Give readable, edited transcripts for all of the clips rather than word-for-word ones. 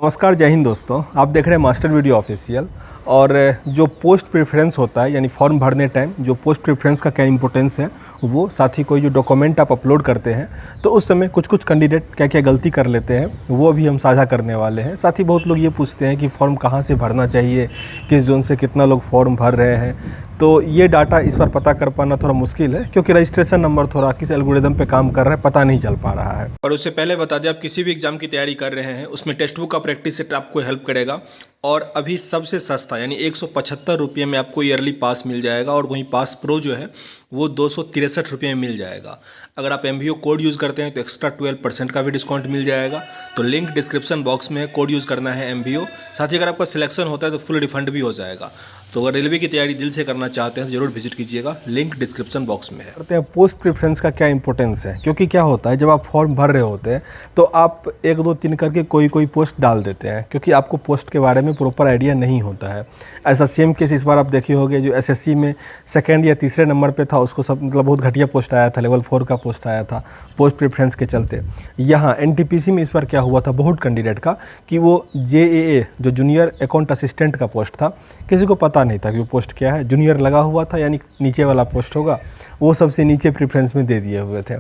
नमस्कार, जय हिंद दोस्तों। आप देख रहे हैं मास्टर वीडियो ऑफिशियल। और जो पोस्ट प्रेफरेंस होता है यानी फॉर्म भरने टाइम जो पोस्ट प्रेफरेंस का क्या इंपॉर्टेंस है वो, साथ ही कोई जो डॉक्यूमेंट आप अपलोड करते हैं तो उस समय कुछ कुछ कैंडिडेट क्या क्या गलती कर लेते हैं वो भी हम साझा करने वाले हैं। साथ ही बहुत लोग ये पूछते हैं कि फॉर्म कहाँ से भरना चाहिए, किस जोन से कितना लोग फॉर्म भर रहे हैं। तो ये डाटा इस पर पता कर पाना थोड़ा मुश्किल है क्योंकि रजिस्ट्रेशन नंबर थोड़ा किस एल्गोरिदम पे काम कर रहा है पता नहीं चल पा रहा है। और उससे पहले बता दें, आप किसी भी एग्जाम की तैयारी कर रहे हैं उसमें टेक्स्ट बुक का प्रैक्टिस सेट आपको हेल्प करेगा। और अभी सबसे सस्ता यानी 175 रुपये में आपको ईयरली पास मिल जाएगा। और वहीं पास प्रो जो है वो 263 रुपये में मिल जाएगा। अगर आप MBO कोड यूज़ करते हैं तो एक्स्ट्रा 12% का भी डिस्काउंट मिल जाएगा। तो लिंक डिस्क्रिप्शन बॉक्स में है, कोड यूज़ करना है MBO। साथ ही अगर आपका सिलेक्शन होता है तो फुल रिफंड भी हो जाएगा। तो अगर रेलवे की तैयारी दिल से करना चाहते हैं तो जरूर विजिट कीजिएगा, लिंक डिस्क्रिप्शन बॉक्स में है। करते हैं पोस्ट प्रेफरेंस का क्या इंपॉर्टेंस है, क्योंकि क्या होता है जब आप फॉर्म भर रहे होते हैं तो आप 1 2 3 करके कोई पोस्ट डाल देते हैं क्योंकि आपको पोस्ट के बारे में प्रॉपर आइडिया नहीं होता है। ऐसा सेम केस इस बार आप देखे होंगे, जो SSC में सेकंड या तीसरे नंबर पे था उसको सब मतलब बहुत घटिया पोस्ट आया था, लेवल 4 का पोस्ट आया था पोस्ट प्रेफरेंस के चलते। यहाँ NTPC में इस बार क्या हुआ था बहुत कैंडिडेट का कि वो JAA जो जूनियर अकाउंट असिस्टेंट का पोस्ट था, किसी को पता नहीं था कि वो पोस्ट क्या है। जूनियर लगा हुआ था यानी नीचे वाला पोस्ट होगा, वो सबसे नीचे प्रेफरेंस में दे दिए हुए थे।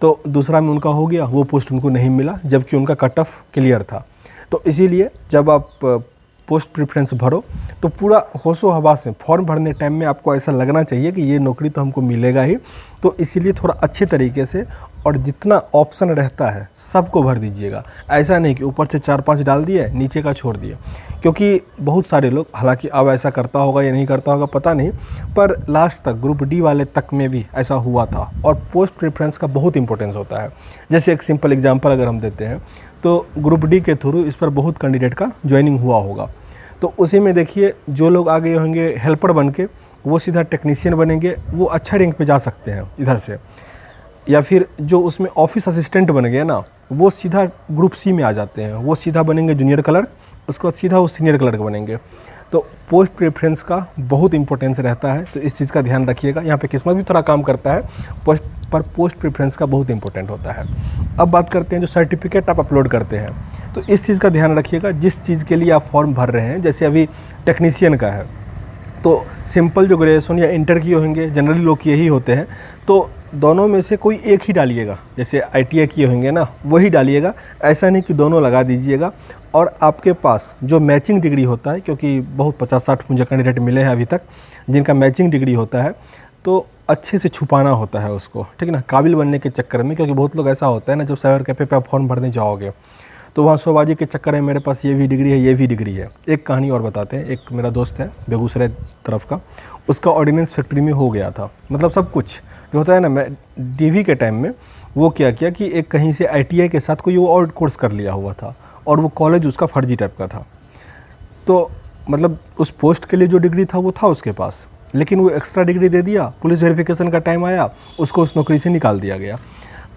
तो दूसरा में उनका हो गया, वो पोस्ट उनको नहीं मिला जबकि उनका कट ऑफ क्लियर था। तो इसीलिए जब आप पोस्ट प्रेफरेंस भरो तो पूरा होशो हवास में फॉर्म भरने टाइम में आपको ऐसा लगना चाहिए कि ये नौकरी तो हमको मिलेगा ही। तो इसीलिए थोड़ा अच्छे तरीके से और जितना ऑप्शन रहता है सबको भर दीजिएगा। ऐसा नहीं कि ऊपर से 4-5 डाल दिए नीचे का छोड़ दिए, क्योंकि बहुत सारे लोग, हालांकि अब ऐसा करता होगा या नहीं करता होगा पता नहीं, पर लास्ट तक ग्रुप D वाले तक में भी ऐसा हुआ था। और पोस्ट प्रेफरेंस का बहुत इंपॉर्टेंस होता है। जैसे एक सिंपल एग्जांपल अगर हम देते हैं तो ग्रुप D के थ्रू इस पर बहुत कैंडिडेट का ज्वाइनिंग हुआ होगा। तो उसी में देखिए जो लोग आगे होंगे हेल्पर बन के वो सीधा टेक्नीशियन बनेंगे, वो अच्छा रैंक पे जा सकते हैं इधर से। या फिर जो उसमें ऑफिस असिस्टेंट बन गए ना, वो सीधा ग्रुप C में आ जाते हैं, वो सीधा बनेंगे जूनियर क्लर्क, उसके बाद सीधा वो सीनियर क्लर्क बनेंगे। तो पोस्ट प्रेफरेंस का बहुत इंपॉर्टेंस रहता है, तो इस चीज़ का ध्यान रखिएगा। यहाँ पे किस्मत भी थोड़ा काम करता है, पोस्ट प्रेफरेंस का बहुत इंपॉर्टेंट होता है। अब बात करते हैं जो सर्टिफिकेट आप अपलोड करते हैं, तो इस चीज़ का ध्यान रखिएगा। जिस चीज़ के लिए आप फॉर्म भर रहे हैं, जैसे अभी टेक्नीशियन का है तो सिंपल जो ग्रेजुएशन या इंटर किए होंगे, जनरली लोग यही होते हैं, तो दोनों में से कोई एक ही डालिएगा। जैसे ITI किए होंगे ना, वही डालिएगा, ऐसा नहीं कि दोनों लगा दीजिएगा। और आपके पास जो मैचिंग डिग्री होता है, क्योंकि बहुत 50-60 मुझे कैंडिडेट मिले हैं अभी तक जिनका मैचिंग डिग्री होता है, तो अच्छे से छुपाना होता है उसको, ठीक ना, काबिल बनने के चक्कर में। क्योंकि बहुत लोग ऐसा होता है ना, जब साइबर कैफे पे आप फॉर्म भरने जाओगे तो वहाँ शोबाजी के चक्कर में मेरे पास ये भी डिग्री है, ये भी डिग्री है। एक कहानी और बताते हैं। एक मेरा दोस्त है बेगूसराय तरफ का, उसका ऑर्डिनेंस फैक्ट्री में हो गया था, मतलब सब कुछ जो होता है ना। मैं DV के टाइम में वो क्या किया कि एक कहीं से ITI के साथ कोई वो और कोर्स कर लिया हुआ था और वो कॉलेज उसका फर्जी टाइप का था। तो मतलब उस पोस्ट के लिए जो डिग्री था वो था उसके पास, लेकिन वो एक्स्ट्रा डिग्री दे दिया। पुलिस वेरिफिकेशन का टाइम आया, उसको उस नौकरी से निकाल दिया गया।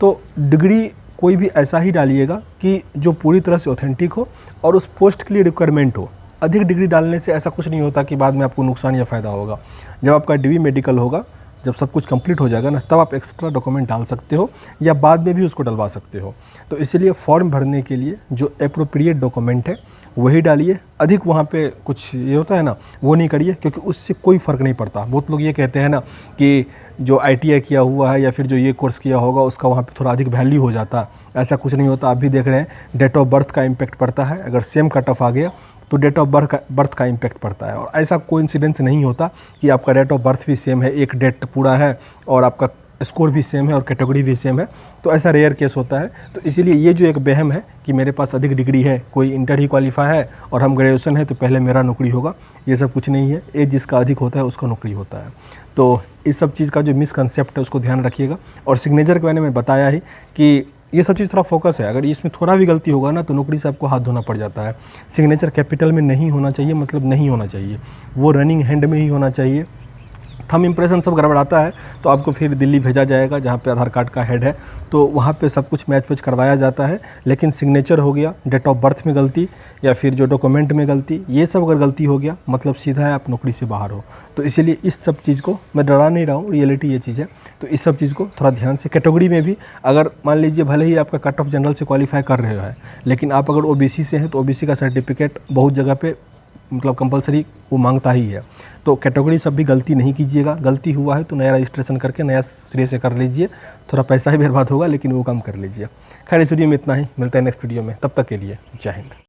तो डिग्री कोई भी ऐसा ही डालिएगा कि जो पूरी तरह से ऑथेंटिक हो और उस पोस्ट के लिए रिक्वायरमेंट हो। अधिक डिग्री डालने से ऐसा कुछ नहीं होता कि बाद में आपको नुकसान या फ़ायदा होगा। जब आपका DV मेडिकल होगा, जब सब कुछ कंप्लीट हो जाएगा ना, तब आप एक्स्ट्रा डॉक्यूमेंट डाल सकते हो या बाद में भी उसको डलवा सकते हो। तो इसीलिए फॉर्म भरने के लिए जो एप्रोप्रिएट डॉक्यूमेंट है वही डालिए। अधिक वहाँ पे कुछ ये होता है ना, वो नहीं करिए, क्योंकि उससे कोई फ़र्क नहीं पड़ता। बहुत लोग ये कहते हैं ना कि जो ITI किया हुआ है या फिर जो ये कोर्स किया होगा उसका वहाँ पे थोड़ा अधिक वैल्यू हो जाता। ऐसा कुछ नहीं होता। आप भी देख रहे हैं डेट ऑफ बर्थ का इम्पैक्ट पड़ता है। अगर सेम कट ऑफ आ गया तो डेट ऑफ बर्थ का इम्पैक्ट पड़ता है। और ऐसा कोइंसिडेंस नहीं होता कि आपका डेट ऑफ बर्थ भी सेम है, एक डेट पूरा है और आपका स्कोर भी सेम है और कैटेगरी भी सेम है। तो ऐसा रेयर केस होता है। तो इसीलिए ये जो एक वहम है कि मेरे पास अधिक डिग्री है, कोई इंटर ही क्वालिफाई है और हम ग्रेजुएशन है तो पहले मेरा नौकरी होगा, ये सब कुछ नहीं है। एज जिसका अधिक होता है उसका नौकरी होता है। तो इस सब चीज़ का जो मिसकंसेप्ट है उसको ध्यान रखिएगा। और सिग्नेचर के बारे में बताया ही कि ये सब चीज़ थोड़ा फोकस है। अगर इसमें थोड़ा भी गलती होगा ना तो नौकरी से आपको हाथ धोना पड़ जाता है। सिग्नेचर कैपिटल में नहीं होना चाहिए, मतलब नहीं होना चाहिए, वो रनिंग हैंड में ही होना चाहिए। थंब इम्प्रेशन सब गड़बड़ाता है तो आपको फिर दिल्ली भेजा जाएगा जहाँ पे आधार कार्ड का हेड है, तो वहाँ पे सब कुछ मैच करवाया जाता है। लेकिन सिग्नेचर हो गया, डेट ऑफ बर्थ में गलती या फिर जो डॉक्यूमेंट में गलती, ये सब अगर गलती हो गया मतलब सीधा है आप नौकरी से बाहर हो। तो इसीलिए इस सब चीज़ को मैं डरा नहीं रहा हूँ, रियलिटी ये चीज़ है। तो इस सब चीज़ को थोड़ा ध्यान से, कैटेगरी में भी अगर मान लीजिए भले ही आपका कट ऑफ जनरल से क्वालिफाई कर रहे हो लेकिन आप अगर ओबीसी से हैं तो ओबीसी का सर्टिफिकेट बहुत जगह पे मतलब कंपलसरी वो मांगता ही है। तो कैटेगरी सब भी गलती नहीं कीजिएगा, गलती हुआ है तो नया रजिस्ट्रेशन करके नया सिरे से कर लीजिए, थोड़ा पैसा ही बर्बाद होगा लेकिन वो काम कर लीजिए। खैर इस वीडियो में इतना ही, मिलता है नेक्स्ट वीडियो में, तब तक के लिए जय हिंद।